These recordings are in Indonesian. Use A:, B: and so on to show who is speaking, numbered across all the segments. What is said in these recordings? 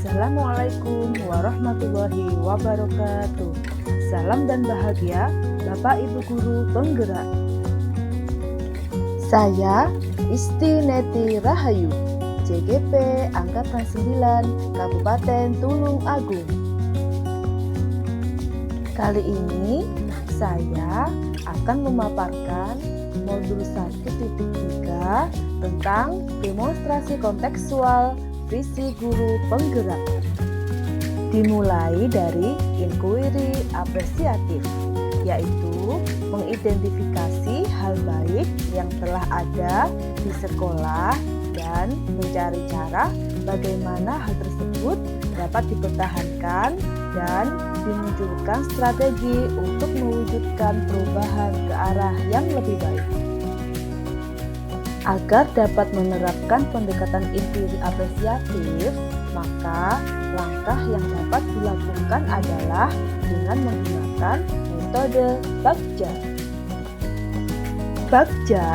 A: Assalamualaikum warahmatullahi wabarakatuh. Salam dan bahagia Bapak Ibu Guru Penggerak. Saya Isti Neti Rahayu, CGP Angkatan 9 Kabupaten Tulung Agung. Kali ini saya akan memaparkan modul 1.3 tentang demonstrasi kontekstual visi guru penggerak. Dimulai dari inquiry apresiatif, yaitu mengidentifikasi hal baik yang telah ada di sekolah dan mencari cara bagaimana hal tersebut dapat dipertahankan dan dimunculkan strategi untuk mewujudkan perubahan ke arah yang lebih baik. Agar dapat menerapkan pendekatan inquiry apresiatif, maka langkah yang dapat dilakukan adalah dengan menggunakan metode Bagja. Bagja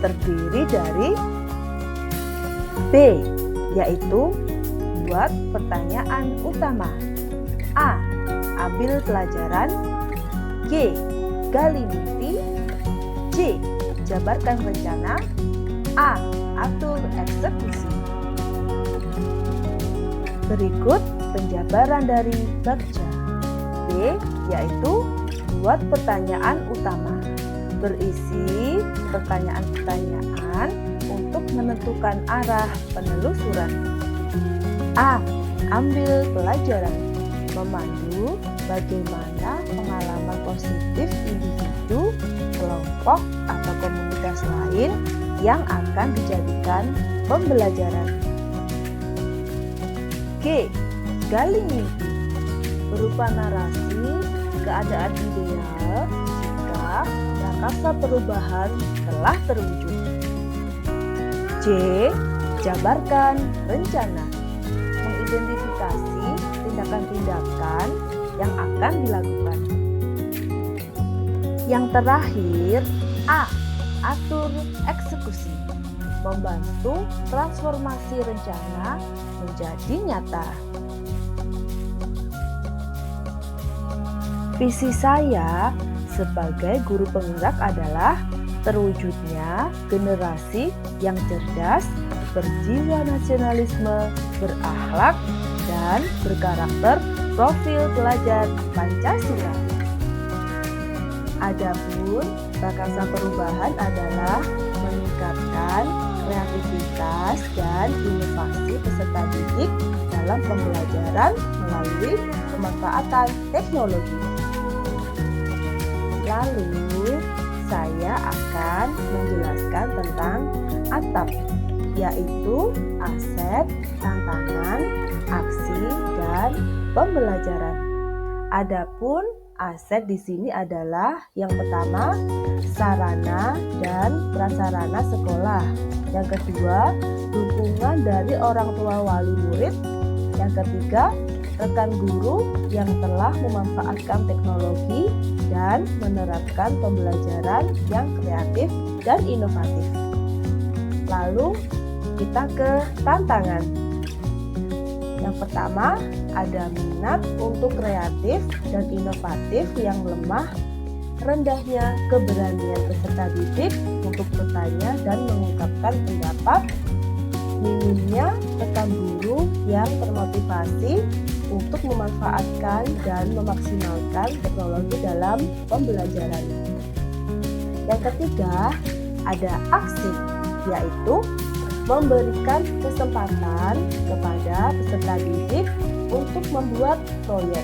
A: terdiri dari B, yaitu buat pertanyaan utama. A, ambil pelajaran. G, gali mimpi. C, jabarkan rencana. A, atur eksekusi. Berikut penjabaran dari Bagja. B, yaitu buat pertanyaan utama, berisi pertanyaan-pertanyaan untuk menentukan arah penelusuran. A, ambil pelajaran, memandu bagaimana pengalaman positif individu, kelompok, atau komunitas lain yang akan dijadikan pembelajaran. G, gali mimpi, berupa narasi keadaan ideal jika prakarsa perubahan telah terwujud. C, jabarkan rencana, mengidentifikasi tindakan-tindakan yang akan dilakukan. Yang terakhir, A, atur eksekusi, membantu transformasi rencana menjadi nyata. Visi saya sebagai guru penggerak adalah terwujudnya generasi yang cerdas, berjiwa nasionalisme, berakhlak, dan berkarakter profil pelajar Pancasila. Adapun prakarsa perubahan adalah meningkatkan kreativitas dan inovasi peserta didik dalam pembelajaran melalui pemanfaatan teknologi. Lalu, saya akan menjelaskan tentang ATAP, yaitu aset, tantangan, aksi, dan pembelajaran. Adapun aset di sini adalah yang pertama, sarana dan prasarana sekolah. Yang kedua, dukungan dari orang tua wali murid. Yang ketiga, rekan guru yang telah memanfaatkan teknologi dan menerapkan pembelajaran yang kreatif dan inovatif. Lalu, kita ke tantangan. Yang pertama, ada minat untuk kreatif dan inovatif yang lemah, rendahnya keberanian peserta didik untuk bertanya dan mengungkapkan pendapat, minimnya rekan guru yang termotivasi untuk memanfaatkan dan memaksimalkan teknologi dalam pembelajaran. Yang ketiga, ada aksi, yaitu memberikan kesempatan kepada peserta didik untuk membuat proyek,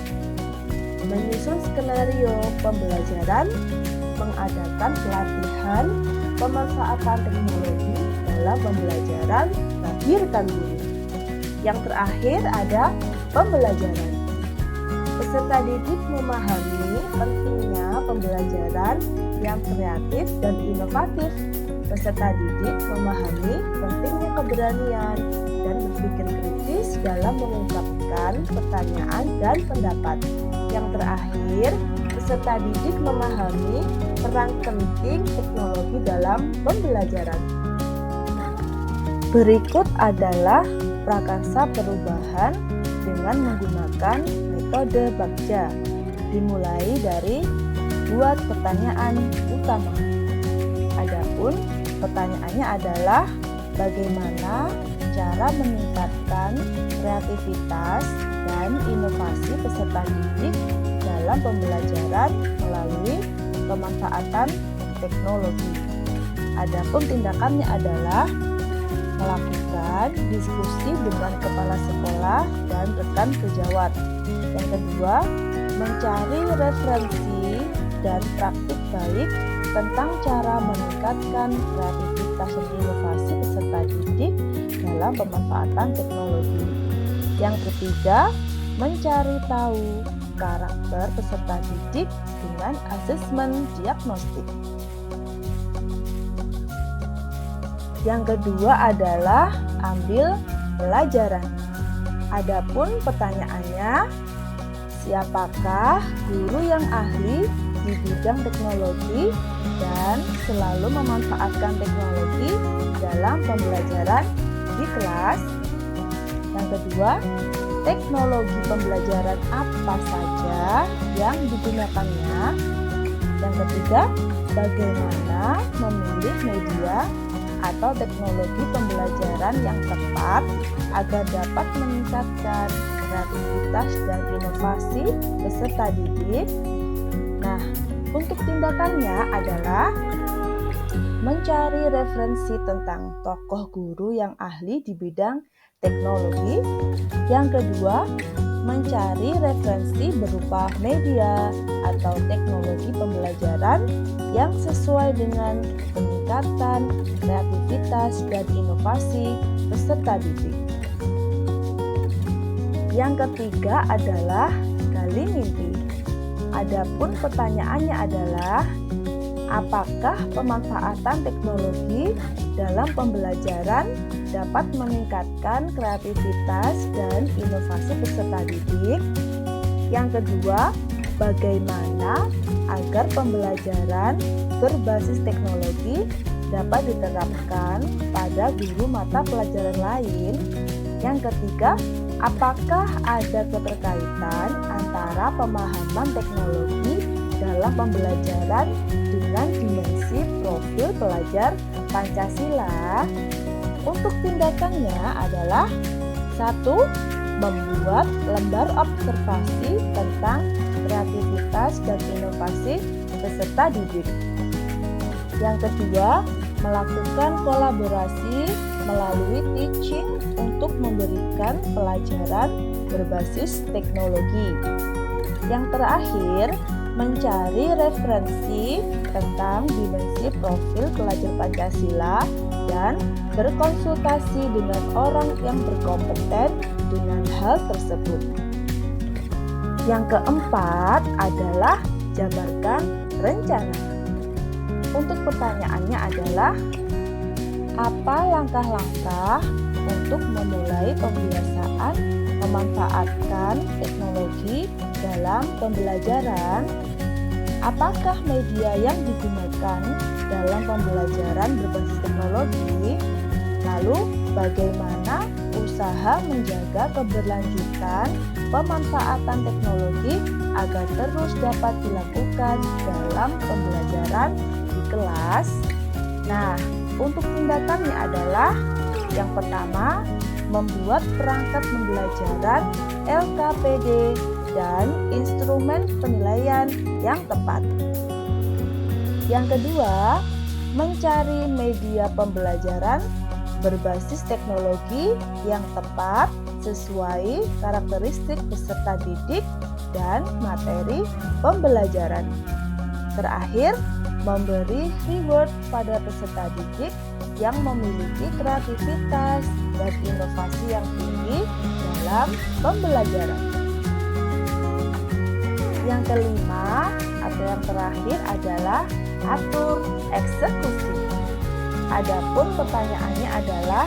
A: menyusun skenario pembelajaran, mengadakan pelatihan, pemanfaatan teknologi dalam pembelajaran bagi rekan guru. Yang terakhir ada pembelajaran. Peserta didik memahami pentingnya pembelajaran yang kreatif dan inovatif. Peserta didik memahami pentingnya keberanian dan berpikir kritis dalam mengungkapkan pertanyaan dan pendapat. Yang terakhir, peserta didik memahami peran penting teknologi dalam pembelajaran. Berikut adalah prakarsa perubahan dengan menggunakan metode Bagja. Dimulai dari buat pertanyaan utama. Adapun pertanyaannya adalah bagaimana cara meningkatkan kreativitas dan inovasi peserta didik dalam pembelajaran melalui pemanfaatan teknologi. Adapun tindakannya adalah melakukan diskusi dengan kepala sekolah dan rekan sejawat. Yang kedua, mencari referensi dan praktik baik tentang cara meningkatkan kreativitas dan inovasi peserta didik dalam pemanfaatan teknologi. Yang ketiga, mencari tahu karakter peserta didik dengan asesmen diagnostik. Yang kedua adalah ambil pelajaran. Adapun pertanyaannya, siapakah guru yang ahli di bidang teknologi dan selalu memanfaatkan teknologi dalam pembelajaran di kelas? Yang kedua, teknologi pembelajaran apa saja yang digunakannya? Yang ketiga, bagaimana memilih media atau teknologi pembelajaran yang tepat agar dapat meningkatkan kreativitas dan inovasi peserta didik. Nah, untuk tindakannya adalah mencari referensi tentang tokoh guru yang ahli di bidang teknologi. Yang kedua, mencari referensi berupa media atau teknologi pembelajaran yang sesuai dengan peningkatan kreativitas dan inovasi peserta didik. Yang ketiga adalah gali mimpi. Adapun pertanyaannya adalah, apakah pemanfaatan teknologi dalam pembelajaran dapat meningkatkan kreativitas dan inovasi peserta didik? Yang kedua, bagaimana agar pembelajaran berbasis teknologi dapat diterapkan pada guru mata pelajaran lain? Yang ketiga, apakah ada keterkaitan antara pemahaman teknologi dalam pembelajaran dengan dimensi profil pelajar Pancasila? Untuk tindakannya adalah 1. Membuat lembar observasi tentang kreativitas dan inovasi peserta didik. Yang kedua, melakukan kolaborasi melalui teaching untuk memberikan pelajaran berbasis teknologi. Yang terakhir, mencari referensi tentang dimensi profil pelajar Pancasila dan berkonsultasi dengan orang yang berkompeten dengan hal tersebut. Yang keempat adalah jabarkan rencana. Untuk pertanyaannya adalah, apa langkah-langkah untuk memulai pembiasaan memanfaatkan teknologi dalam pembelajaran? Apakah media yang digunakan dalam pembelajaran berbasis teknologi? Lalu, bagaimana usaha menjaga keberlanjutan pemanfaatan teknologi agar terus dapat dilakukan dalam pembelajaran di kelas? Nah, untuk tindakannya adalah yang pertama, membuat perangkat pembelajaran LKPD dan instrumen penilaian yang tepat. Yang kedua, mencari media pembelajaran berbasis teknologi yang tepat sesuai karakteristik peserta didik dan materi pembelajaran. Terakhir, memberi reward pada peserta didik yang memiliki kreativitas dan inovasi yang tinggi dalam pembelajaran. Yang kelima atau yang terakhir adalah atur eksekusi. Adapun pertanyaannya adalah,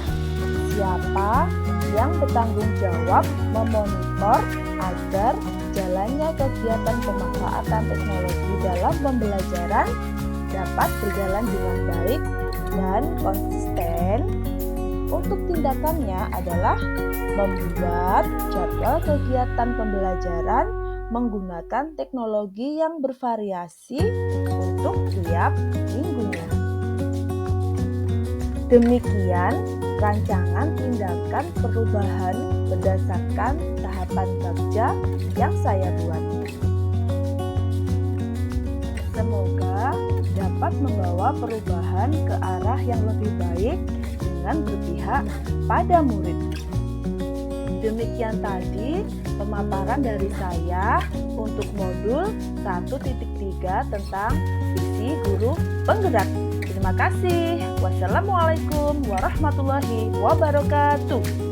A: siapa yang bertanggung jawab memonitor agar jalannya kegiatan pemanfaatan teknologi dalam pembelajaran dapat berjalan dengan baik dan konsisten? Untuk tindakannya adalah membuat jadwal kegiatan pembelajaran menggunakan teknologi yang bervariasi untuk tiap minggunya. Demikian rancangan tindakan perubahan berdasarkan tahapan kerja yang saya buat. Semoga dapat membawa perubahan ke arah yang lebih baik dengan berpihak pada murid. Demikian tadi pemaparan dari saya untuk modul 1.3 tentang visi guru penggerak. Terima kasih. Wassalamualaikum warahmatullahi wabarakatuh.